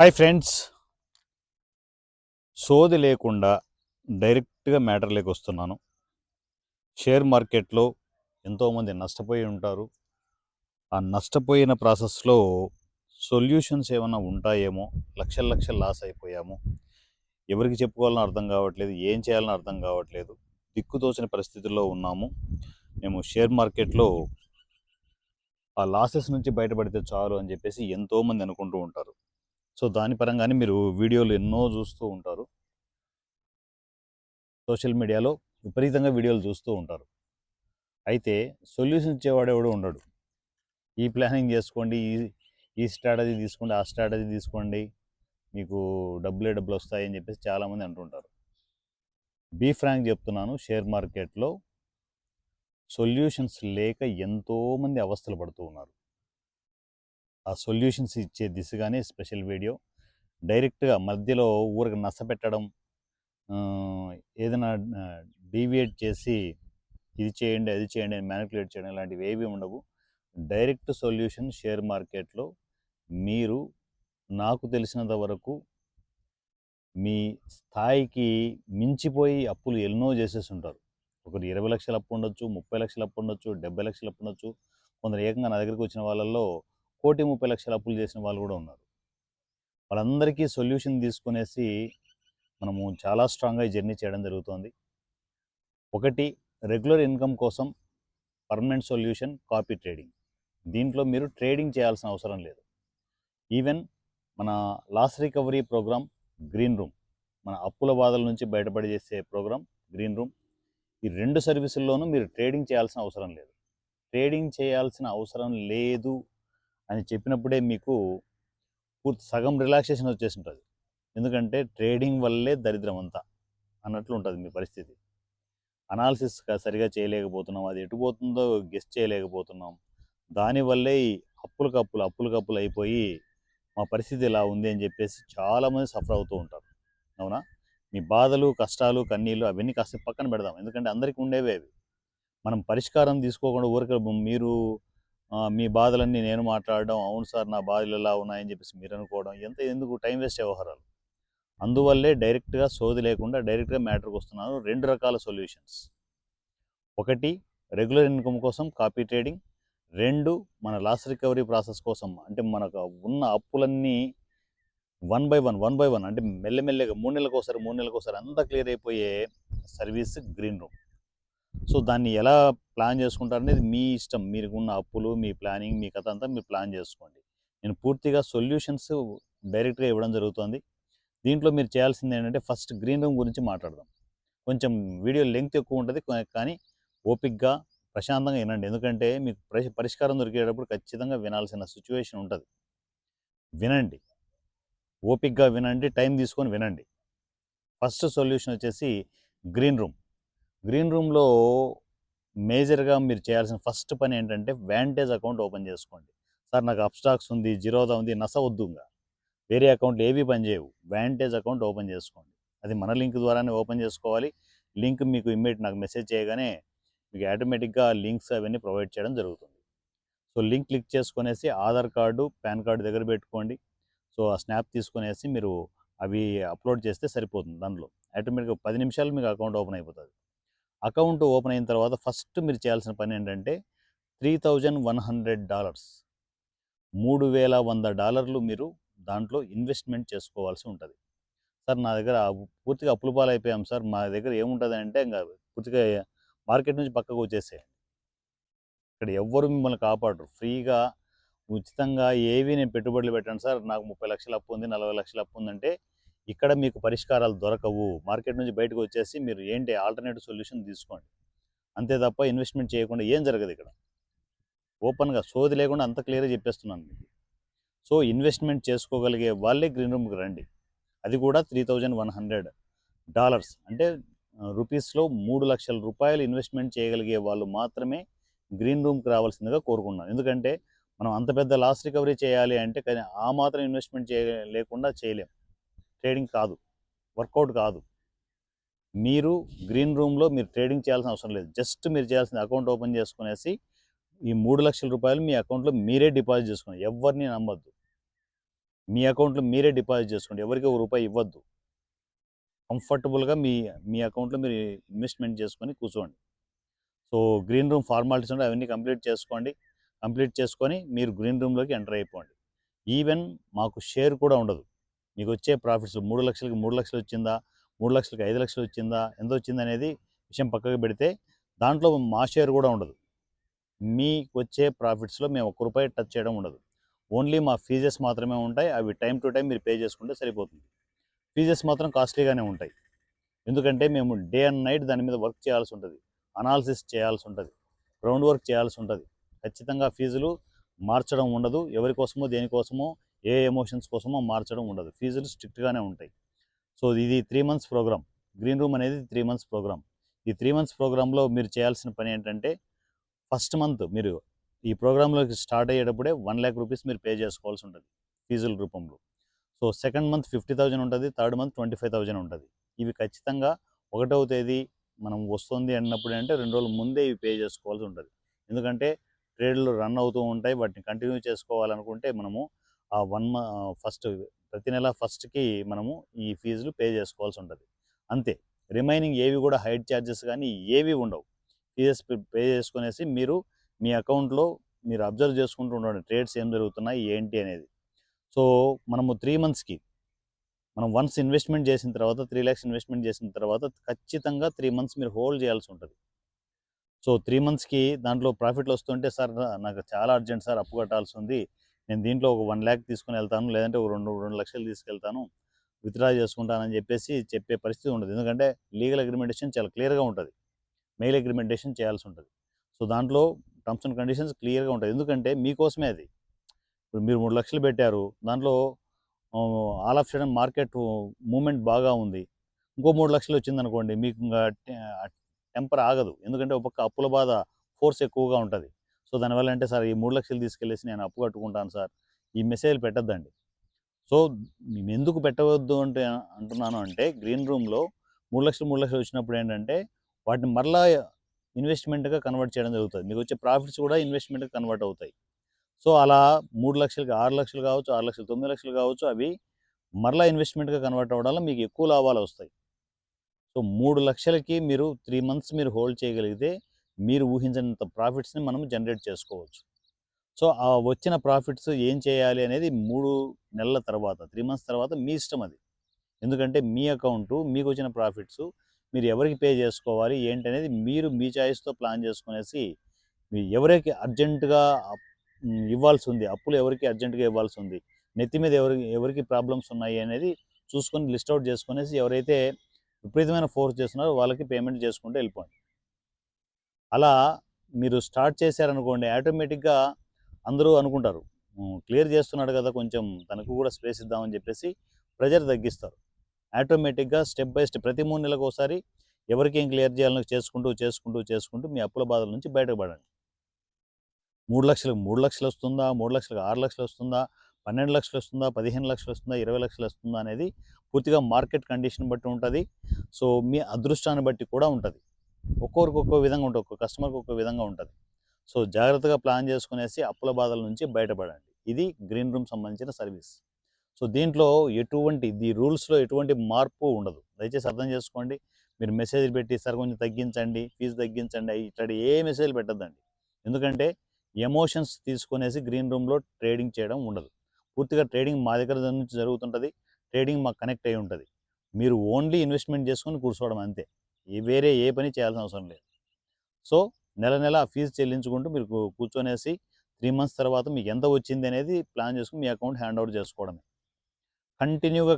Hi friends, సోది లేకుండా డైరెక్ట్గా మ్యాటర్లోకి వస్తున్నాను. షేర్ మార్కెట్లో ఎంతోమంది నష్టపోయి ఉంటారు. ఆ నష్టపోయిన ప్రాసెస్లో సొల్యూషన్స్ ఏమైనా ఉంటాయేమో. లక్షల లక్షలు లాస్ అయిపోయాము. ఎవరికి చెప్పుకోవాలని అర్థం కావట్లేదు, ఏం చేయాలని అర్థం కావట్లేదు, దిక్కుతోచని పరిస్థితుల్లో ఉన్నాము. మేము షేర్ మార్కెట్లో ఆ లాసెస్ నుంచి బయటపడితే చాలు అని చెప్పేసి ఎంతోమంది అనుకుంటూ ఉంటారు. సో దాని పరంగానే మీరు వీడియోలు ఎన్నో చూస్తూ ఉంటారు. సోషల్ మీడియాలో విపరీతంగా వీడియోలు చూస్తూ ఉంటారు. అయితే సొల్యూషన్ ఇచ్చేవాడు ఎవడు ఉండడు. ఈ ప్లానింగ్ చేసుకోండి, ఈ ఈ స్ట్రాటజీ తీసుకోండి, ఆ స్ట్రాటజీ తీసుకోండి, మీకు డబ్బులే డబ్బులు వస్తాయి అని చెప్పేసి చాలామంది అంటుంటారు. బీ ఫ్రాంక్ చెప్తున్నాను, షేర్ మార్కెట్లో సొల్యూషన్స్ లేక ఎంతోమంది అవస్థలు పడుతూ ఉన్నారు. ఆ సొల్యూషన్స్ ఇచ్చే దిశగానే స్పెషల్ వీడియో. డైరెక్ట్గా మధ్యలో ఊరికి నష్టపెట్టడం, ఆ, ఏదైనా డీవియేట్ చేసి ఇది చేయండి అది చేయండి అని మ్యానిపులేట్ చేయడం ఇలాంటివి ఏవి ఉండవు. డైరెక్ట్ సొల్యూషన్ షేర్ మార్కెట్లో. మీరు నాకు తెలిసినంత వరకు మీ స్థాయికి మించిపోయి అప్పులు ఎన్నో చేసేసి ఉంటారు. ఒకరు 20 లక్షల అప్పు ఉండొచ్చు, 30 లక్షల అప్పు ఉండొచ్చు, 70 లక్షల అప్పు ఉండొచ్చు. కొందరు ఏకంగా నా దగ్గరికి వచ్చిన వాళ్ళల్లో 1,30,00,000 అప్పులు చేసిన వాళ్ళు కూడా ఉన్నారు. వాళ్ళందరికీ సొల్యూషన్ తీసుకునేసి మనము చాలా స్ట్రాంగ్గా ఈ జర్నీ చేయడం జరుగుతుంది. ఒకటి, రెగ్యులర్ ఇన్కమ్ కోసం పర్మనెంట్ సొల్యూషన్ కాపీ ట్రేడింగ్. దీంట్లో మీరు ట్రేడింగ్ చేయాల్సిన అవసరం లేదు. ఈవెన్ మన loss recovery program green room, మన అప్పుల బాధల నుంచి బయటపడి చేసే ప్రోగ్రామ్ గ్రీన్ రూమ్, ఈ రెండు సర్వీసుల్లోనూ మీరు ట్రేడింగ్ చేయాల్సిన అవసరం లేదు. ట్రేడింగ్ చేయాల్సిన అవసరం లేదు అని చెప్పినప్పుడే మీకు పూర్తి సగం రిలాక్సేషన్ వచ్చేసి ఉంటుంది. ఎందుకంటే ట్రేడింగ్ వల్లే దరిద్రం అంతా అన్నట్లు ఉంటుంది మీ పరిస్థితి. అనాలిసిస్ సరిగా చేయలేకపోతున్నాం, అది ఎటుపోతుందో గెస్ చేయలేకపోతున్నాం. దానివల్లే ఈ అప్పులు అయిపోయి మా పరిస్థితి ఇలా ఉంది అని చెప్పేసి చాలామంది సఫర్ అవుతూ ఉంటారు. అవునా? మీ బాధలు, కష్టాలు, కన్నీళ్ళు అవన్నీ కాస్త పక్కన పెడదాం. ఎందుకంటే అందరికీ ఉండేవే అవి. మనం పరిష్కారం తీసుకోకుండా ఊరికే మీరు మీ బాధలన్నీ నేను మాట్లాడడం, అవును సార్ నా బాధలు ఎలా ఉన్నాయని చెప్పేసి మీరు అనుకోవడం, ఎందుకు టైం వేస్ట్ వ్యవహారాలు. అందువల్లే డైరెక్ట్గా సోది లేకుండా డైరెక్ట్గా మ్యాటర్కి వస్తున్నాను. రెండు రకాల సొల్యూషన్స్. ఒకటి, రెగ్యులర్ ఇన్కమ్ కోసం కాపీ ట్రేడింగ్. రెండు, మన లాస్ రికవరీ ప్రాసెస్ కోసం, అంటే మనకు ఉన్న అప్పులన్నీ వన్ బై వన్ అంటే మెల్లమెల్లగా 3 నెలలకు ఒకసారి అంతా క్లియర్ అయిపోయే సర్వీస్ గ్రీన్ రూమ్. సో దాన్ని ఎలా ప్లాన్ చేసుకుంటారనేది మీ ఇష్టం. మీకు ఉన్న అప్పులు, మీ ప్లానింగ్, మీ కథ అంతా మీరు ప్లాన్ చేసుకోండి. నేను పూర్తిగా సొల్యూషన్స్ డైరెక్ట్గా ఇవ్వడం జరుగుతుంది. దీంట్లో మీరు చేయాల్సింది ఏంటంటే ఫస్ట్ గ్రీన్ రూమ్ గురించి మాట్లాడదాం. కొంచెం వీడియో లెంగ్త్ ఎక్కువ ఉంటుంది, కానీ ఓపిక్గా ప్రశాంతంగా వినండి. ఎందుకంటే మీకు పరిష్కారం దొరికేటప్పుడు ఖచ్చితంగా వినాల్సిన సిచ్యువేషన్ ఉంటుంది. వినండి, ఓపిక్గా వినండి, టైం తీసుకొని వినండి. ఫస్ట్ సొల్యూషన్ వచ్చేసి గ్రీన్ రూమ్. గ్రీన్ రూమ్లో మేజర్గా మీరు చేయాల్సిన ఫస్ట్ పని ఏంటంటే వ్యాంటేజ్ అకౌంట్ ఓపెన్ చేసుకోండి. సార్ నాకు అప్స్టాక్స్ ఉంది, జిరోదా ఉంది, నస వద్దుగా, వేరే అకౌంట్లు ఏవి పనిచేయవు. వ్యాంటేజ్ అకౌంట్ ఓపెన్ చేసుకోండి. అది మన లింక్ ద్వారానే ఓపెన్ చేసుకోవాలి. లింక్ మీకు ఇమ్మీడియట్ నాకు మెసేజ్ చేయగానే మీకు ఆటోమేటిక్గా లింక్స్ అవన్నీ ప్రొవైడ్ చేయడం జరుగుతుంది. సో లింక్ క్లిక్ చేసుకునేసి ఆధార్ కార్డు, పాన్ కార్డు దగ్గర పెట్టుకోండి. సో ఆ స్నాప్ తీసుకునేసి మీరు అవి అప్లోడ్ చేస్తే సరిపోతుంది. దానిలో ఆటోమేటిక్గా 10 నిమిషాలు మీకు అకౌంట్ ఓపెన్ అయిపోతుంది. అకౌంట్ ఓపెన్ అయిన తర్వాత ఫస్ట్ మీరు చేయాల్సిన పని ఏంటంటే $3,100, $3,100 మీరు దాంట్లో ఇన్వెస్ట్మెంట్ చేసుకోవాల్సి ఉంటుంది. సార్ నా దగ్గర పూర్తిగా అప్పుల పాలు అయిపోయాం సార్, మా దగ్గర ఏముంటుంది అంటే ఇంకా పూర్తిగా మార్కెట్ నుంచి పక్కకు వచ్చేసేయండి. ఇక్కడ ఎవ్వరు మిమ్మల్ని కాపాడరు. ఫ్రీగా ఉచితంగా ఏవి నేను పెట్టుబడులు పెట్టాను సార్, నాకు 30 లక్షల అప్పు ఉంది, 40 లక్షల అప్పు ఉందంటే ఇక్కడ మీకు పరిష్కారాలు దొరకవు. మార్కెట్ నుంచి బయటకు వచ్చేసి మీరు ఏంటి ఆల్టర్నేటివ్ సొల్యూషన్ తీసుకోండి. అంతే తప్ప ఇన్వెస్ట్మెంట్ చేయకుండా ఏం జరగదు ఇక్కడ. ఓపెన్గా సోది లేకుండా అంత క్లియర్గా చెప్పేస్తున్నాను మీకు. సో ఇన్వెస్ట్మెంట్ చేసుకోగలిగే వాళ్ళే గ్రీన్ రూమ్కి రండి. అది కూడా $3,100 అంటే రూపీస్లో 3,00,000 ఇన్వెస్ట్మెంట్ చేయగలిగే వాళ్ళు మాత్రమే గ్రీన్ రూమ్కి రావాల్సిందిగా కోరుకున్నాను. ఎందుకంటే మనం అంత పెద్ద లాస్ రికవరీ చేయాలి అంటే కానీ ఆ మాత్రం ఇన్వెస్ట్మెంట్ లేకుండా చేయలేం. ట్రేడింగ్ కాదు, వర్కౌట్ కాదు. మీరు గ్రీన్ రూమ్లో మీరు ట్రేడింగ్ చేయాల్సిన అవసరం లేదు. జస్ట్ మీరు చేయాల్సిన అకౌంట్ ఓపెన్ చేసుకునేసి ఈ $3,00,000 మీ అకౌంట్లో మీరే డిపాజిట్ చేసుకోండి. ఎవరిని నమ్మద్దు. మీ అకౌంట్‌లో మీరే డిపాజిట్ చేసుకోండి. ఎవరికీ ఒక రూపాయి ఇవ్వద్దు. కంఫర్టబుల్‌గా మీ మీ అకౌంట్‌లో మీరు ఇన్వెస్ట్‌మెంట్ చేసుకొని కూర్చోండి. సో, గ్రీన్ రూమ్ ఫార్మాలిటీస్ ఉంటాయి. అవన్నీ కంప్లీట్ చేసుకోండి. కంప్లీట్ చేసుకొని మీరు గ్రీన్ రూమ్‌లోకి ఎంటర్ అయిపోండి. ఈవెన్ మాకు షేర్ కూడా ఉండదు. మీకొచ్చే ప్రాఫిట్స్ 3,00,000కి 3,00,000 వచ్చిందా? 3,00,000కి 5,00,000 వచ్చిందా? ఎంతొచ్చిందనేది విషయం పక్కకు పెడితే దాంట్లో మా షేర్ కూడా ఉండదు. మీకొచ్చే ప్రాఫిట్స్‌లో మేము ఒక్క రూపాయి టచ్ చేయడం ఉండదు. ఓన్లీ మా ఫీజెస్ మాత్రమే ఉంటాయి. అవి టైమ్ టు టైమ్ మీరు పే చేసుకుంటే సరిపోతుంది. ఫీజెస్ మాత్రం కాస్ట్‌లీగానే ఉంటాయి. ఎందుకంటే మేము డే అండ్ నైట్ దాని మీద వర్క్ చేయాల్సి ఉంటది. అనాలిసిస్ చేయాల్సి ఉంటది. గ్రౌండ్ వర్క్ చేయాల్సి ఉంటది. ఖచ్చితంగా ఫీజులు మార్చడం ఉండదు. ఎవరి కోసమో, దేనికోసమో, ఏ ఎమోషన్స్ కోసమో మార్చడం ఉండదు. ఫీజులు స్ట్రిక్ట్‌గానే ఉంటాయి. సో, ఇది 3 మంత్స్ ప్రోగ్రామ్. గ్రీన్ రూమ్ అనేది 3 మంత్స్ ప్రోగ్రామ్. ఈ 3 మంత్స్ ప్రోగ్రామ్‌లో మీరు చేయాల్సిన పని ఏంటంటే, ఫస్ట్ మంత్ మీరు ఈ ప్రోగ్రామ్‌లోకి స్టార్ట్ అయ్యేటప్పుడే 1,00,000 రూపీస్ మీరు పే చేసుకోవాల్సి ఉంటది ఫీజుల రూపంలో. సో, సెకండ్ మంత్ 50,000 ఉంటది. థర్డ్ మంత్ 25,000 ఉంటది. ఇవి ఖచ్చితంగా ఒకటవ తేదీ మనం వస్తుంది అన్నప్పుడు అంటే 2 రోజుల ముందే ఇవి పే చేసుకోవాల్సి ఉంటది. ఎందుకంటే ట్రేడ్‌లు రన్ అవుతూ ఉంటాయి. వాటిని కంటిన్యూ చేసుకోవాలనుకుంటే మనము ఆ ఫస్ట్ ప్రతి నెల ఫస్ట్‌కి మనము ఈ ఫీజులు పే చేసుకోవాల్సి ఉంటది. అంతే. రిమైనింగ్ ఏవి కూడా హైడ్ చార్జెస్ గానీ ఏవి ఉండవు. ఫీజెస్ పే చేసుకొనేసి మీరు మీ అకౌంట్‌లో మీరు అబ్జర్వ్ చేసుకుంటూ ఉండండి. ట్రేడ్స్ ఏం జరుగుతున్నాయి ఏంటి అనేది. సో, మనము 3 మంత్స్‌కి మనం వన్స్ ఇన్వెస్ట్‌మెంట్ చేసిన తర్వాత 3,00,000 ఇన్వెస్ట్‌మెంట్ చేసిన తర్వాత ఖచ్చితంగా 3 మంత్స్ మీరు హోల్డ్ చేయాల్సి ఉంటది. సో, 3 మంత్స్‌కి దాంట్లో ప్రాఫిట్‌లు వస్తుంటే సార్ నాకు చాలా అర్జెంట్ సార్ అప్పు కట్టాల్సి ఉంది. నేను దీంట్లో ఒక 1,00,000 తీసుకొని ఎళ్తాను. లేదంటే ఒక 2,00,000 తీసుకెళ్తాను. విత్‌డ్రా చేసుకుంటానని చెప్పేసి చెప్పే పరిస్థితి ఉండదు. ఎందుకంటే లీగల్ అగ్రిమెంటేషన్ చాలా క్లియర్‌గా ఉంటది. మెయిల్ అగ్రిమెంటేషన్ చేయాల్సి ఉంటది. సో, దాంట్లో టర్మ్స్ అండ్ కండిషన్స్ క్లియర్‌గా ఉంటాయి. ఎందుకంటే మీకోసమే అది. ఇప్పుడు మీరు 3,00,000 పెట్టారు. దాంట్లో all of sudden market movement బాగా ఉంది. ఇంకో 3,00,000 వచ్చిందనుకోండి మీకు ఇంగా టెంపర్ ఆగదు. ఎందుకంటే ఒక పక్క అప్పుల బాధ ఫోర్స్ ఎక్కువగా ఉంటది. సో, దానివల్ల అంటే సార్ ఈ 3,00,000 తీసుకెళ్ళేసి నేను అప్పు కట్టుకుంటాను సార్. ఈ మెసేజ్‌లు పెట్టొద్దండి. సో, మేమెందుకు పెట్టవద్దు అంటే అంటున్నాను అంటే గ్రీన్ రూమ్‌లో 3,00,000, 3,00,000 వచ్చినప్పుడు ఏంటంటే వాటిని మరలా ఇన్వెస్ట్‌మెంట్‌గా కన్వర్ట్ చేయడం జరుగుతది. మీకొచ్చే ప్రాఫిట్స్ కూడా ఇన్వెస్ట్‌మెంట్‌గా కన్వర్ట్ అవుతాయి. సో, అలా 3,00,000కి 6,00,000 కావచ్చు, 6,00,000 9,00,000 కావచ్చు అవి మరలా ఇన్వెస్ట్‌మెంట్‌గా కన్వర్ట్ అవ్వడం వల్ల మీకు ఎక్కువ లాభాలొస్తాయి. సో, 3,00,000కి మీరు 3 మంత్స్ మీరు హోల్డ్ చేయగలిగితే మీరు ఊహించనంత ప్రాఫిట్స్‌ని మనం జనరేట్ చేసుకోవచ్చు. సో, ఆ వచ్చిన ప్రాఫిట్స్ ఏం చేయాలి అనేది 3 నెలల తర్వాత 3 మంత్స్ తర్వాత మీ ఇష్టం అది. ఎందుకంటే మీ అకౌంటు మీకొచ్చిన ప్రాఫిట్సు మీరు ఎవరికి పే చేసుకోవాలి ఏంటనేది మీరు మీ చాయిస్‌తో ప్లాన్ చేసుకొనేసి ఎవరికి అర్జెంట్‌గా ఇవ్వాల్సుంది. అప్పులు ఎవరికి అర్జెంట్‌గా ఇవ్వాల్సుంది. నెత్తి మీద ఎవరికి ప్రాబ్లమ్స్ ఉన్నాయి అనేది చూసుకొని లిస్ట్ ఔట్ చేసుకొనేసి ఎవరైతే విపరీతమైన ఫోర్స్ చేస్తున్నారో వాళ్ళకి పేమెంట్ చేసుకుంటూ వెళ్ళిపోండి. అలా మీరు స్టార్ట్ చేశారనుకోండి ఆటోమేటిక్‌గా అందరూ అనుకుంటారు. క్లియర్ చేస్తున్నాడు కదా! కొంచెం తనకు కూడా స్పేస్ ఇద్దామని చెప్పేసి ప్రెషర్ తగ్గిస్తారు. ఆటోమేటిక్‌గా స్టెప్ బై స్టెప్ ప్రతి 3 నెలలకోసారి ఎవరికేం క్లియర్ చేయాలో చేసుకుంటూ మీ అప్పుల బాధల నుంచి బయటపడండి. 3,00,000కి 3,00,000 వస్తుందా? 3,00,000కి 6,00,000 వస్తుందా? 12,00,000 వస్తుందా? 15,00,000 వస్తుందా? 20,00,000 వస్తుందా? అనేది పూర్తిగా మార్కెట్ కండిషన్ బట్టి ఉంటది. సో, మీ అదృష్టాన్ని బట్టి కూడా ఉంటది. ఒక్కొక్కరికి ఒక్కో విధంగా ఉంటది. ఒక్కో కస్టమర్‌కి ఒక్కో విధంగా ఉంటది. సో, జాగ్రత్తగా ప్లాన్ చేసుకొనేసి అప్పుల బాధల నుంచి బయటపడండి. ఇది గ్రీన్ రూమ్ సంబంధించిన సర్వీస్. సో, దీంట్లో రూల్స్‌లో ఎటువంటి మార్పు ఉండదు. దయచేసి అర్థం చేసుకోండి. మీరు మెసేజ్‌లు పెట్టి సార్ కొంచెం తగ్గించండి, ఫీజు తగ్గించండి ఇట్లాంటి ఏ మెసేజ్‌లు పెట్టొద్దండి. ఎందుకంటే ఎమోషన్స్ తీసుకొనేసి గ్రీన్ రూమ్‌లో ట్రేడింగ్ చేయడం ఉండదు. పూర్తిగా ట్రేడింగ్ మా దగ్గర నుంచి జరుగుతుంటది. ట్రేడింగ్ మాకు కనెక్ట్ అయ్యి ఉంటది. మీరు ఓన్లీ ఇన్వెస్ట్‌మెంట్ చేసుకొని కూర్చోవడం అంతే. వేరే ఏ పని చేయాల్సిన అవసరం లేదు. సో, నెల నెల ఆ ఫీజు చెల్లించుకుంటూ మీరు కూర్చొనేసి 3 మంత్స్ తర్వాత మీకు ఎంత వచ్చిందనేది ప్లాన్ చేసుకొని మీ అకౌంట్ హ్యాండ్ ఓవర్ చేసుకోవడమే. కంటిన్యూగా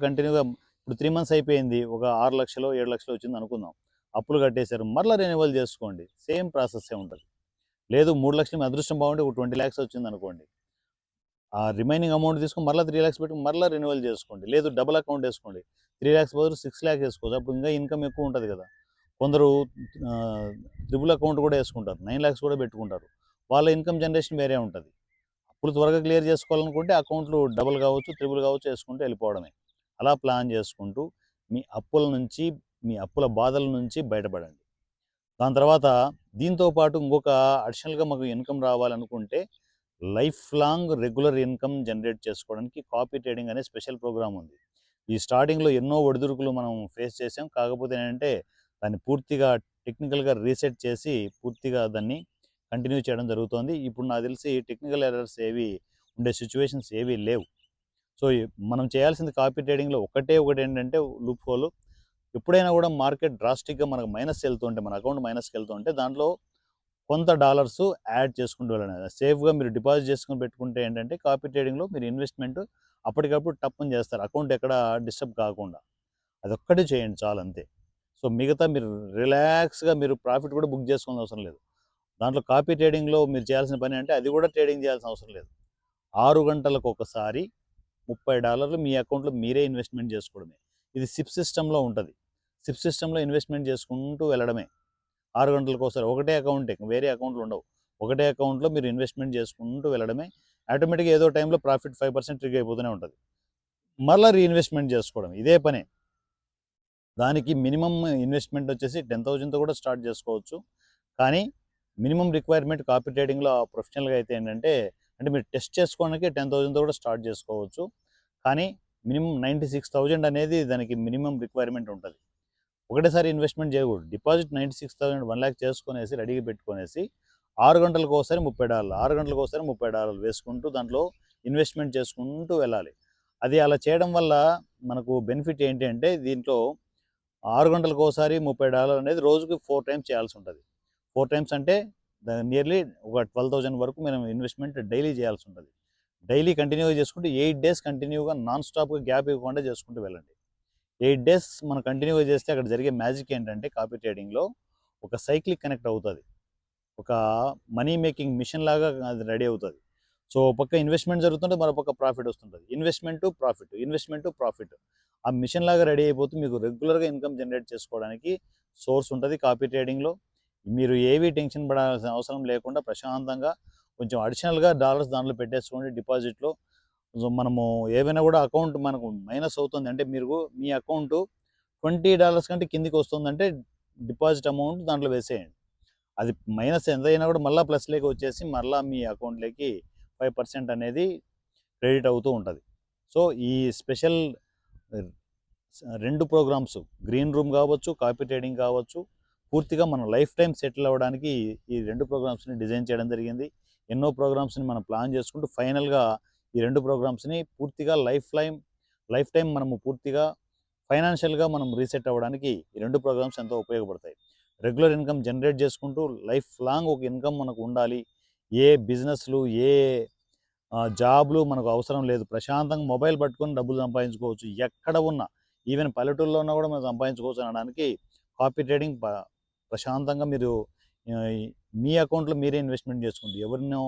ఇప్పుడు 3 మంత్స్ అయిపోయింది. ఒక 6,00,000 7,00,000 వచ్చిందనుకుందాం. అప్పులు కట్టేసారు. మరలా రెన్యువల్ చేసుకోండి. సేమ్ ప్రాసెస్సే ఉంటది. లేదు 3,00,000 మీ అదృష్టం బాగుంటే ఒక 20,00,000 వచ్చిందనుకోండి. ఆ రిమైనింగ్ అమౌంట్ తీసుకొని మరలా 3,00,000 పెట్టి మరలా రెన్యువల్ చేసుకోండి. లేదు డబుల్ అకౌంట్ ఏసుకోండి. 3,00,000 బదులు 6,00,000 ఏసుకోవచ్చు. అప్పుడు ఇంకా ఇన్‌కమ్ ఎక్కువ ఉంటది కదా! కొందరు ట్రిపుల్ అకౌంట్ కూడా ఏసుకుంటారు. 9,00,000 కూడా పెట్టుకుంటారు. వాళ్ళ ఇన్‌కమ్ జనరేషన్ వేరే ఉంటది. అప్పులు త్వరగా క్లియర్ చేసుకోవాలనుకుంటే అకౌంట్‌లు డబుల్ కావచ్చు, త్రిబుల్ కావచ్చు ఏసుకుంటూ వెళ్ళిపోవడమే. అలా ప్లాన్ చేసుకుంటూ మీ అప్పుల నుంచి, మీ అప్పుల బాధల నుంచి బయటపడండి. దాని తర్వాత దీంతో పాటు ఇంకొక అడిషనల్‌గా మాకు ఇన్‌కమ్ రావాలనుకుంటే life long regular income generate చేసుకోవడానికి కాపీ ట్రేడింగ్ అనే స్పెషల్ ప్రోగ్రామ్ ఉంది. ఈ స్టార్టింగ్లో ఎన్నో ఒడిదుడుకులు మనం ఫేస్ చేసాం. కాకపోతే ఏంటంటే దాన్ని పూర్తిగా టెక్నికల్గా రీసెట్ చేసి పూర్తిగా దాన్ని కంటిన్యూ చేయడం జరుగుతోంది. ఇప్పుడు నాకు తెలిసి టెక్నికల్ ఎర్రర్స్ ఏవి ఉండే సిచ్యువేషన్స్ ఏవి లేవు. సో మనం చేయాల్సింది కాపీ ట్రేడింగ్లో ఒకటి ఏంటంటే లూప్ హోల్. ఎప్పుడైనా కూడా మార్కెట్ డ్రాస్టిక్గా మనకు మైనస్ వెళ్తుంటే, మన అకౌంట్ మైనస్కి వెళ్తుంటే దాంట్లో కొంత డాలర్స్ యాడ్ చేసుకుంటూ వెళ్ళండి. సేఫ్గా మీరు డిపాజిట్ చేసుకుని పెట్టుకుంటే ఏంటంటే కాపీ ట్రేడింగ్లో మీరు ఇన్వెస్ట్మెంట్ అప్పటికప్పుడు టప్పని చేస్తారు, అకౌంట్ ఎక్కడ డిస్టర్బ్ కాకుండా. అదొక్కటే చేయండి చాలు, అంతే. సో మిగతా మీరు రిలాక్స్గా మీరు ప్రాఫిట్ కూడా బుక్ చేసుకోవాల్సిన అవసరం లేదు. దాంట్లో కాపీ ట్రేడింగ్లో మీరు చేయాల్సిన పని అంటే అది కూడా ట్రేడింగ్ చేయాల్సిన అవసరం లేదు. 6 గంటలకు ఒకసారి $30 మీ అకౌంట్లో మీరే ఇన్వెస్ట్మెంట్ చేసుకోవడమే. ఇది సిప్ సిస్టంలో ఉంటుంది. సిప్ సిస్టంలో ఇన్వెస్ట్మెంట్ చేసుకుంటూ వెళ్ళడమే. 6 గంటలకు ఒకసారి ఒకటే అకౌంటే, వేరే అకౌంట్లు ఉండవు. ఒకటే అకౌంట్లో మీరు ఇన్వెస్ట్మెంట్ చేసుకుంటూ వెళ్ళడమే. ఆటోమేటిక్గా ఏదో టైంలో ప్రాఫిట్ 5% ట్రిగ్ అయిపోతూనే ఉంటుంది. మళ్ళీ రీఇన్వెస్ట్మెంట్ చేసుకోవడం ఇదే పనే. దానికి మినిమం ఇన్వెస్ట్మెంట్ వచ్చేసి 10,000తో కూడా స్టార్ట్ చేసుకోవచ్చు. కానీ మినిమం రిక్వైర్మెంట్ కాపీ ట్రేడింగ్లో ప్రొఫెషనల్గా అయితే ఏంటంటే, అంటే మీరు టెస్ట్ చేసుకోవడానికి 10,000తో కూడా స్టార్ట్ చేసుకోవచ్చు. కానీ మినిమం 96,000 అనేది దానికి మినిమం రిక్వైర్మెంట్ ఉంటుంది. ఒకటేసారి ఇన్వెస్ట్మెంట్ చేయకూడదు. డిపాజిట్ 96,000 1,00,000 చేసుకునేసి రెడీగా పెట్టుకునేసి 6 గంటలకు ఒకసారి $30, 6 గంటలకు ఒకసారి $30 వేసుకుంటూ దాంట్లో ఇన్వెస్ట్మెంట్ చేసుకుంటూ వెళ్ళాలి. అది అలా చేయడం వల్ల మనకు బెనిఫిట్ ఏంటి అంటే, దీంట్లో 6 గంటలకు ఒకసారి $30 అనేది రోజుకి 4 టైమ్స్ చేయాల్సి ఉంటుంది. 4 టైమ్స్ అంటే నియర్లీ ఒక 12,000 వరకు మనం ఇన్వెస్ట్మెంట్ డైలీ చేయాల్సి ఉంటుంది. డైలీ కంటిన్యూగా చేసుకుంటూ 8 డేస్ కంటిన్యూగా నాన్ స్టాప్గా గ్యాప్ ఇవ్వకుండా చేసుకుంటూ వెళ్ళండి. 8 డేస్ మనం కంటిన్యూగా చేస్తే అక్కడ జరిగే మ్యాజిక్ ఏంటంటే, కాపీ ట్రేడింగ్లో ఒక సైక్లిక్ కనెక్ట్ అవుతుంది. ఒక మనీ మేకింగ్ మిషన్ లాగా అది రెడీ అవుతుంది. సో పక్క ఇన్వెస్ట్మెంట్ జరుగుతుంటే మరో పక్క ప్రాఫిట్ వస్తుంటుంది. ఇన్వెస్ట్మెంట్ ప్రాఫిట్ ఆ మిషన్ లాగా రెడీ అయిపోతూ మీకు రెగ్యులర్గా ఇన్కమ్ జనరేట్ చేసుకోవడానికి సోర్స్ ఉంటుంది కాపీ ట్రేడింగ్లో. మీరు ఏవి టెన్షన్ పడాల్సిన అవసరం లేకుండా ప్రశాంతంగా కొంచెం అడిషనల్గా డాలర్స్ దాంట్లో పెట్టేసుకోండి డిపాజిట్లో. సో మనము ఏవైనా కూడా అకౌంట్ మనకు మైనస్ అవుతుంది అంటే, మీరు మీ అకౌంట్ $20 కంటే కిందికి వస్తుందంటే డిపాజిట్ అమౌంట్ దాంట్లో వేసేయండి. అది మైనస్ ఎంత అయినా కూడా మళ్ళీ ప్లస్లోకి వచ్చేసి మళ్ళీ మీ అకౌంట్లోకి 5% అనేది క్రెడిట్ అవుతూ ఉంటుంది. సో ఈ స్పెషల్ 2 ప్రోగ్రామ్స్, గ్రీన్ రూమ్ కావచ్చు, కాపీ ట్రేడింగ్ కావచ్చు, పూర్తిగా మన లైఫ్ టైం సెటిల్ అవ్వడానికి ఈ 2 ప్రోగ్రామ్స్ని డిజైన్ చేయడం జరిగింది. ఎన్నో ప్రోగ్రామ్స్ని మనం ప్లాన్ చేసుకుంటూ ఫైనల్గా ఈ 2 ప్రోగ్రామ్స్ని పూర్తిగా లైఫ్ టైం మనము పూర్తిగా ఫైనాన్షియల్గా మనం రీసెట్ అవ్వడానికి ఈ 2 ప్రోగ్రామ్స్ ఎంతో ఉపయోగపడతాయి. రెగ్యులర్ ఇన్కమ్ జనరేట్ చేసుకుంటూ లైఫ్ లాంగ్ ఒక ఇన్కమ్ మనకు ఉండాలి. ఏ బిజినెస్లు, ఏ జాబ్లు మనకు అవసరం లేదు. ప్రశాంతంగా మొబైల్ పట్టుకొని డబ్బులు సంపాదించుకోవచ్చు. ఎక్కడ ఉన్నా, ఈవెన్ పల్లెటూరులో ఉన్నా కూడా మనం సంపాదించుకోవచ్చు అనడానికి కాపీ ట్రేడింగ్ ప్రశాంతంగా మీరు మీ అకౌంట్లో మీరే ఇన్వెస్ట్మెంట్ చేసుకోండి. ఎవరినో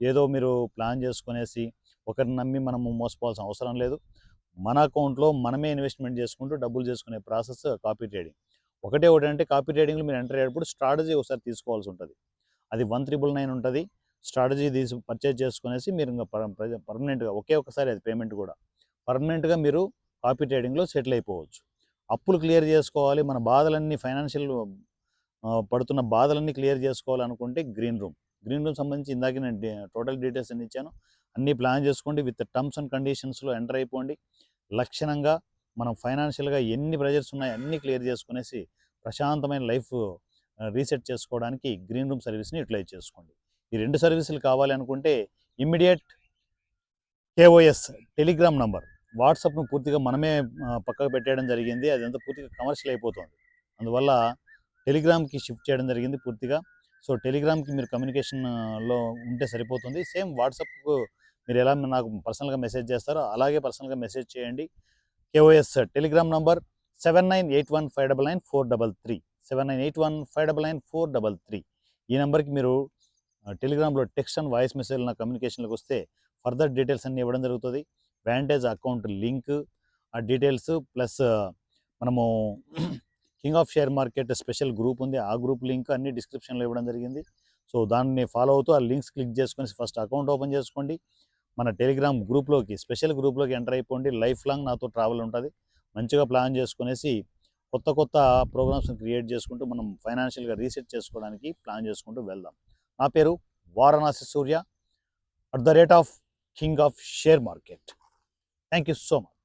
ఏదో మీరు ప్లాన్ చేసుకునేసి ఒకరిని నమ్మి మనము మోసపోవాల్సిన అవసరం లేదు. మన అకౌంట్లో మనమే ఇన్వెస్ట్మెంట్ చేసుకుంటూ డబ్బులు చేసుకునే ప్రాసెస్ కాపీ ట్రేడింగ్. ఒకటి అంటే కాపీ ట్రేడింగ్లో మీరు ఎంటర్ అయ్యేటప్పుడు స్ట్రాటజీ ఒకసారి తీసుకోవాల్సి ఉంటుంది. అది 1,999 ఉంటుంది. స్ట్రాటజీ పర్చేజ్ చేసుకునేసి మీరు ఇంకా పర్మనెంట్గా ఒకసారి అది పేమెంట్ కూడా పర్మనెంట్గా మీరు కాపీ ట్రేడింగ్లో సెటిల్ అయిపోవచ్చు. అప్పులు క్లియర్ చేసుకోవాలి, మన బాధలన్నీ ఫైనాన్షియల్ పడుతున్న బాధలన్నీ క్లియర్ చేసుకోవాలనుకుంటే గ్రీన్ రూమ్ సంబంధించి ఇందాక నేను టోటల్ డీటెయిల్స్ అన్ని ఇచ్చాను. అన్నీ ప్లాన్ చేసుకోండి. విత్ టర్మ్స్ అండ్ కండిషన్స్లో ఎంటర్ అయిపోండి. లక్షణంగా మనం ఫైనాన్షియల్గా ఎన్ని ప్రెజర్స్ ఉన్నాయో అన్నీ క్లియర్ చేసుకునేసి ప్రశాంతమైన లైఫ్ రీసెట్ చేసుకోవడానికి గ్రీన్ రూమ్ సర్వీస్ని యూటిలైజ్ చేసుకోండి. ఈ 2 సర్వీసులు కావాలి అనుకుంటే ఇమ్మీడియట్ KOS టెలిగ్రామ్ నంబర్, వాట్సాప్ను పూర్తిగా మనమే పక్కకు పెట్టేయడం జరిగింది. అదంతా పూర్తిగా కమర్షియల్ అయిపోతుంది. అందువల్ల టెలిగ్రామ్కి షిఫ్ట్ చేయడం జరిగింది పూర్తిగా. సో టెలిగ్రామ్కి మీరు కమ్యూనికేషన్లో ఉంటే సరిపోతుంది. సేమ్ వాట్సాప్కు మీరు ఎలా నాకు పర్సనల్గా మెసేజ్ చేస్తారో అలాగే పర్సనల్గా మెసేజ్ చేయండి. KOS Telegram number 7981599433 7981599433. ఈ నెంబర్కి మీరు టెలిగ్రామ్లో టెక్స్ట్ అండ్ వాయిస్ మెసేజ్ నా కమ్యూనికేషన్లోకి వస్తే ఫర్దర్ డీటెయిల్స్ అన్నీ ఇవ్వడం జరుగుతుంది. వ్యాంటేజ్ అకౌంట్ లింక్, ఆ డీటెయిల్స్ ప్లస్ మనము king of share market special group ఉంది, ఆ గ్రూప్ లింక్ అన్ని డిస్క్రిప్షన్లో ఇవ్వడం జరిగింది. సో దాన్ని ఫాలో అవుతూ ఆ లింక్స్ క్లిక్ చేసుకొని ఫస్ట్ అకౌంట్ ఓపెన్ చేసుకోండి. మన టెలిగ్రామ్ గ్రూప్లోకి, స్పెషల్ గ్రూప్లోకి ఎంటర్ అయిపోండి. లైఫ్ లాంగ్ నాతో ట్రావెల్ ఉంటుంది. మంచిగా ప్లాన్ చేసుకునేసి కొత్త ప్రోగ్రామ్స్ని క్రియేట్ చేసుకుంటూ మనం ఫైనాన్షియల్గా రీసెట్ చేసుకోవడానికి ప్లాన్ చేసుకుంటూ వెళ్దాం. నా పేరు వారణాసి సూర్య. at the rate of king of share market. Thank you so much.